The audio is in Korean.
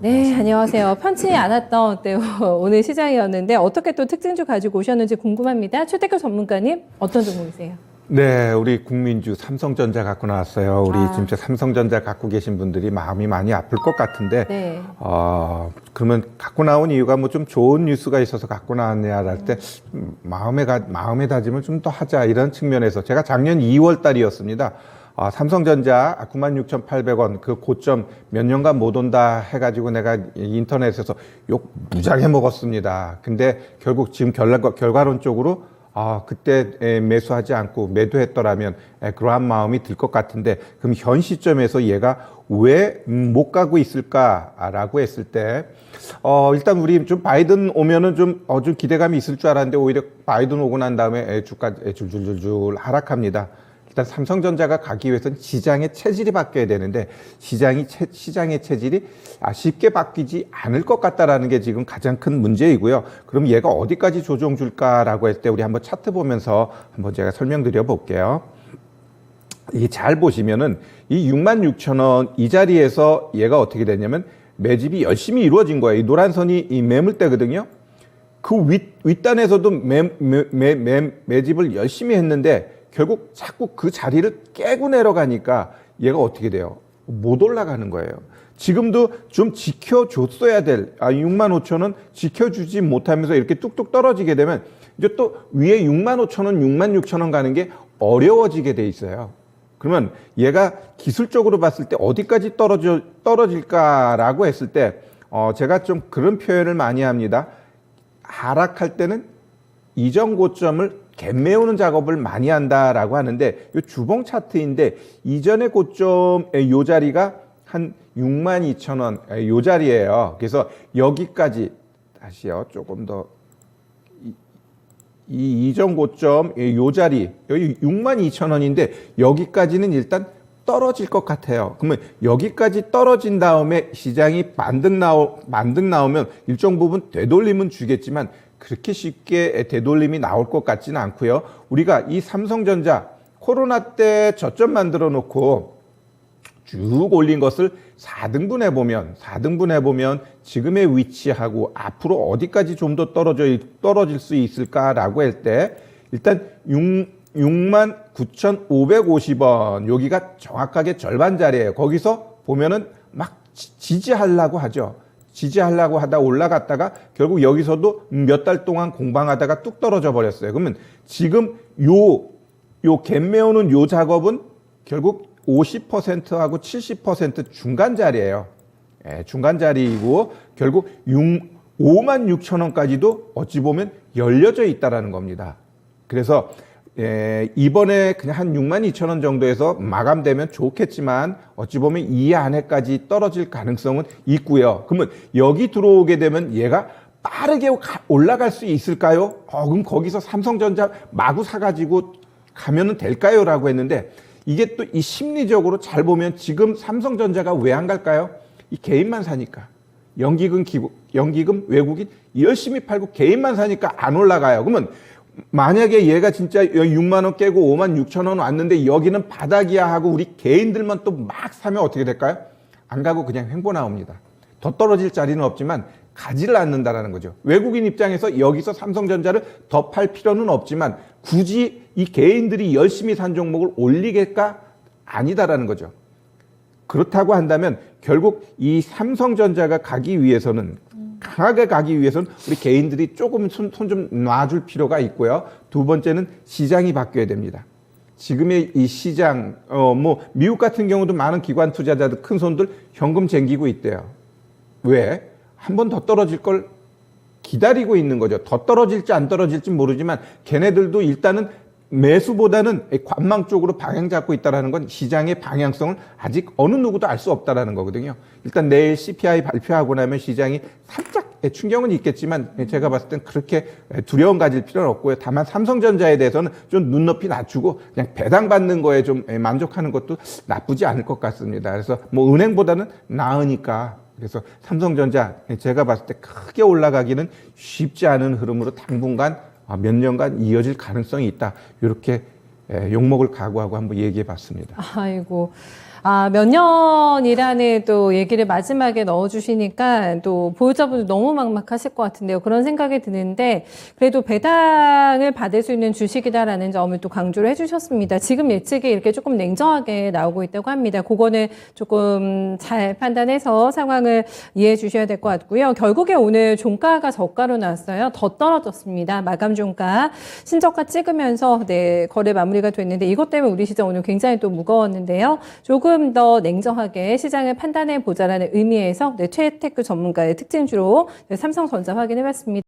네, 안녕하세요. 편치 않았던 오늘 시장이었는데 어떻게 또 특징주 가지고 오셨는지 궁금합니다. 최태규 전문가님, 어떤 종목이세요? 네, 우리 국민주 삼성전자 갖고 나왔어요. 우리 아. 진짜 삼성전자 갖고 계신 분들이 마음이 많이 아플 것 같은데, 네. 그러면 갖고 나온 이유가 뭐 좀 좋은 뉴스가 있어서 갖고 나왔냐 할 때, 마음의 다짐을 좀 더 하자 이런 측면에서 제가 작년 2월 달이었습니다. 삼성전자 96,800원 그 고점 몇 년간 못 온다 해가지고 내가 인터넷에서 욕 무지하게 먹었습니다. 근데 결국 지금 결과론적으로 그때 매수하지 않고 매도했더라면 그러한 마음이 들 것 같은데, 그럼 현 시점에서 얘가 왜 못 가고 있을까라고 했을 때, 일단 우리 좀 바이든 오면은 좀 기대감이 있을 줄 알았는데 오히려 바이든 오고 난 다음에 주가 줄줄줄줄 하락합니다. 일단 삼성전자가 가기 위해서는 시장의 체질이 바뀌어야 되는데 시장의 체질이 쉽게 바뀌지 않을 것 같다라는 게 지금 가장 큰 문제이고요. 그럼 얘가 어디까지 조정 줄까라고 할 때 우리 한번 차트 보면서 한번 제가 설명드려 볼게요. 이게 잘 보시면은 이 66,000원 이 자리에서 얘가 어떻게 됐냐면 매집이 열심히 이루어진 거예요. 이 노란 선이 이 매물대거든요. 그 윗단에서도 매집을 열심히 했는데 결국 자꾸 그 자리를 깨고 내려가니까 얘가 어떻게 돼요? 못 올라가는 거예요. 지금도 좀 지켜줬어야 될 65,000원 지켜주지 못하면서 이렇게 뚝뚝 떨어지게 되면 이제 또 위에 65,000원, 66,000원 가는 게 어려워지게 돼 있어요. 그러면 얘가 기술적으로 봤을 때 어디까지 떨어질까라고 했을 때 제가 좀 그런 표현을 많이 합니다. 하락할 때는 이전 고점을 갭 메우는 작업을 많이 한다라고 하는데, 이 주봉 차트인데 이전의 고점의 요 자리가 한 62,000원 요 자리예요. 그래서 여기까지 다시요, 조금 더 이 이전 고점 요 자리 여기 62,000원인데 여기까지는 일단 떨어질 것 같아요. 그러면 여기까지 떨어진 다음에 시장이 만등 나오면 일정 부분 되돌림은 주겠지만 그렇게 쉽게 되돌림이 나올 것 같지는 않고요. 우리가 이 삼성전자 코로나 때 저점 만들어 놓고 쭉 올린 것을 4등분 해보면 지금의 위치하고 앞으로 어디까지 좀 더 떨어질 수 있을까라고 할 때 일단 69,550원 여기가 정확하게 절반 자리예요. 거기서 보면은 막 지지하려고 하죠. 지지하려고 하다 올라갔다가 결국 여기서도 몇 달 동안 공방하다가 뚝 떨어져 버렸어요. 그러면 지금 요 갭 메우는 요 작업은 결국 50%하고 70% 중간 자리예요. 중간 자리이고 결국 56,000원까지도 어찌 보면 열려져 있다라는 겁니다. 그래서 이번에 그냥 한 62,000원 정도에서 마감되면 좋겠지만 어찌 보면 이 안에까지 떨어질 가능성은 있고요. 그러면 여기 들어오게 되면 얘가 빠르게 올라갈 수 있을까요? 그럼 거기서 삼성전자 마구 사가지고 가면은 될까요? 라고 했는데 이게 또 이 심리적으로 잘 보면 지금 삼성전자가 왜 안 갈까요? 이 개인만 사니까. 연기금 외국인 열심히 팔고 개인만 사니까 안 올라가요. 그러면 만약에 얘가 진짜 6만 원 깨고 56,000원 왔는데 여기는 바닥이야 하고 우리 개인들만 또 막 사면 어떻게 될까요? 안 가고 그냥 횡보 나옵니다. 더 떨어질 자리는 없지만 가지를 않는다라는 거죠. 외국인 입장에서 여기서 삼성전자를 더 팔 필요는 없지만 굳이 이 개인들이 열심히 산 종목을 올리겠까? 아니다라는 거죠. 그렇다고 한다면 결국 이 삼성전자가 가기 위해서는 강하게 가기 위해서는 우리 개인들이 조금 손 좀 놔줄 필요가 있고요. 두 번째는 시장이 바뀌어야 됩니다. 지금의 이 시장, 미국 같은 경우도 많은 기관 투자자들, 큰 손들 현금 쟁기고 있대요. 왜? 한 번 더 떨어질 걸 기다리고 있는 거죠. 더 떨어질지 안 떨어질지 모르지만 걔네들도 일단은 매수보다는 관망 쪽으로 방향 잡고 있다는 건 시장의 방향성을 아직 어느 누구도 알 수 없다는 거거든요. 일단 내일 CPI 발표하고 나면 시장이 살짝 충격은 있겠지만 제가 봤을 땐 그렇게 두려움 가질 필요는 없고요. 다만 삼성전자에 대해서는 좀 눈높이 낮추고 그냥 배당받는 거에 좀 만족하는 것도 나쁘지 않을 것 같습니다. 그래서 뭐 은행보다는 나으니까 그래서 삼성전자 제가 봤을 때 크게 올라가기는 쉽지 않은 흐름으로 당분간 몇 년간 이어질 가능성이 있다. 이렇게 욕먹을 각오하고 한번 얘기해 봤습니다. 아이고. 몇 년이라는 또 얘기를 마지막에 넣어주시니까 또 보유자분들 너무 막막하실 것 같은데요. 그런 생각이 드는데 그래도 배당을 받을 수 있는 주식이다라는 점을 또 강조를 해주셨습니다. 지금 예측이 이렇게 조금 냉정하게 나오고 있다고 합니다. 그거는 조금 잘 판단해서 상황을 이해해 주셔야 될 것 같고요. 결국에 오늘 종가가 저가로 나왔어요. 더 떨어졌습니다. 마감 종가 신저가 찍으면서 네, 거래 마무리가 됐는데 이것 때문에 우리 시장 오늘 굉장히 또 무거웠는데요. 조금 더 냉정하게 시장을 판단해 보자라는 의미에서 네, 최테크 전문가의 특징주로 네, 삼성전자 확인해 봤습니다.